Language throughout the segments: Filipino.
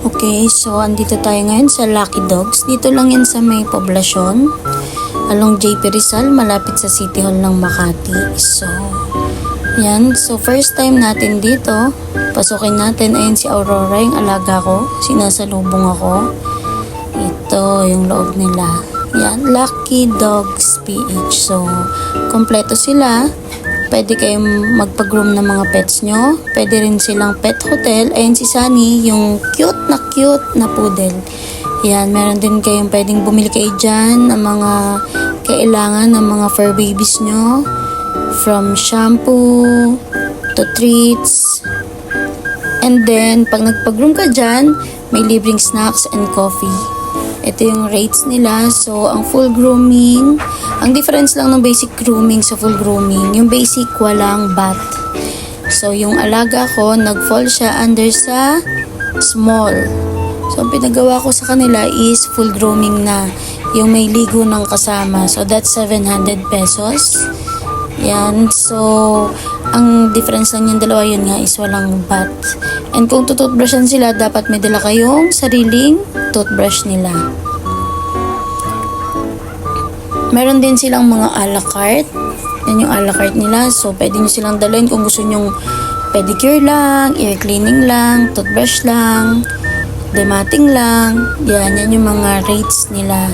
Okay, so andito tayo ngayon sa Lucky Dogs. Dito lang yan sa may poblasyon. Along JP Rizal, malapit sa City Hall ng Makati. So, yan. So, first time natin dito. Pasukin natin. Ayan si Aurora, yung alaga ko. Sinasalubong ako. Ito, yung loob nila. Yan, Lucky Dogs PH. So, kompleto sila. Pwede kayong magpag-groom ng mga pets nyo. Pwede rin silang pet hotel. Ayan si Sunny, yung cute na poodle. Yan, meron din kayong pwedeng bumili kayo dyan ng mga kailangan ng mga fur babies nyo. From shampoo to treats. And then, pag nagpag-groom ka dyan, may libreng snacks and coffee. Ito yung rates nila. So, ang full grooming, ang difference lang ng basic grooming sa full grooming, yung basic walang bath. So, yung alaga ko, nag-fall siya under sa small. So, ang pinagawa ko sa kanila is full grooming na. Yung may ligo ng kasama. So, that's 700 pesos. Yan. So, ang difference lang yung dalawa yun nga is walang bath. And kung tututbrushan sila, dapat may dala kayong sariling toothbrush nila. Meron din silang mga a la carte. Yan yung a la carte nila. So, pwede nyo silang dalhin kung gusto nyong pedicure lang, ear cleaning lang, toothbrush lang, demating lang. Yan yung mga rates nila.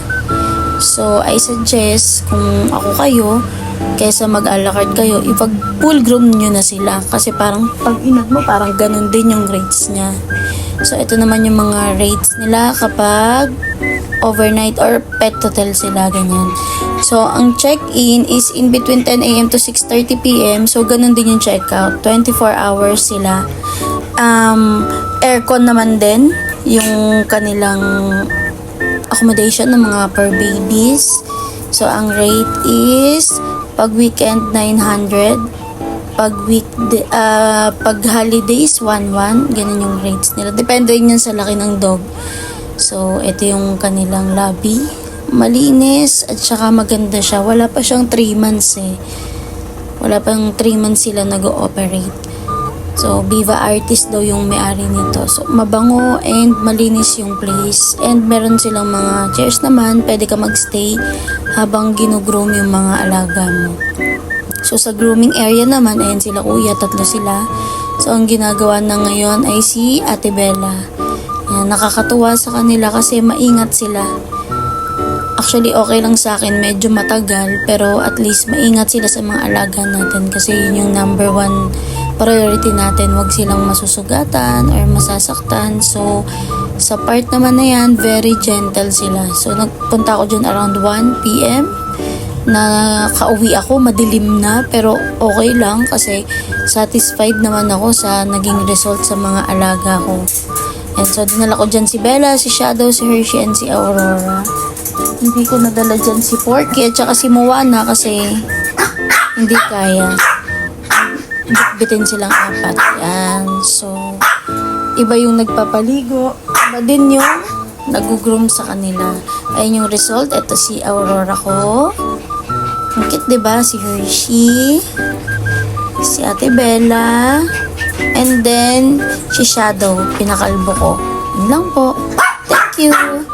So, I suggest kung ako kayo, kaysa mag a la carte kayo, ipag full groom nyo na sila. Kasi parang pag inag mo, parang ganun din yung rates niya. So, ito naman yung mga rates nila kapag overnight or pet hotel sila, ganyan. So, ang check-in is in between 10 a.m. to 6:30 p.m. So, ganun din yung check-out. 24 hours sila. Aircon naman din yung kanilang accommodation ng mga per babies. So, ang rate is pag weekend 900, pag holidays 11, ganun yung rates nila. Depende rin yan sa laki ng dog. So, ito yung kanilang lobby. Malinis at saka maganda siya. Wala pa siyang 3 months eh. Wala pang 3 months sila nag-ooperate. So, Viva Artist daw yung may-ari nito. So, mabango and malinis yung place. And meron silang mga chairs naman. Pwede ka magstay habang ginugroom yung mga alaga mo. So, sa grooming area naman, ayan sila kuya, 3 sila. So, ang ginagawa na ngayon ay si Ate Bella. Yan, nakakatuwa sa kanila kasi maingat sila. Actually, okay lang sa akin, medyo matagal, pero at least maingat sila sa mga alaga natin kasi yun yung number 1 priority natin. Huwag silang masusugatan or masasaktan. So, sa part naman na yan, very gentle sila. So, nagpunta ako dyan around 1 p.m. Nakauwi ako, madilim na, pero okay lang kasi satisfied naman ako sa naging result sa mga alaga ko. And so, dinala ko dyan si Bella, si Shadow, si Hershey, and si Aurora. Hindi ko nadala dyan si Porky at saka si Moana kasi hindi kaya. Bitbitin silang 4. Yan. So, iba yung nagpapaligo. Iba din yung nag-groom sa kanila. Ayun yung result. Ito si Aurora ko. Ang cute, diba? Si Hershey. Si Ate Bella. And then, si Shadow, pinakalbo ko. Yun lang po. Thank you!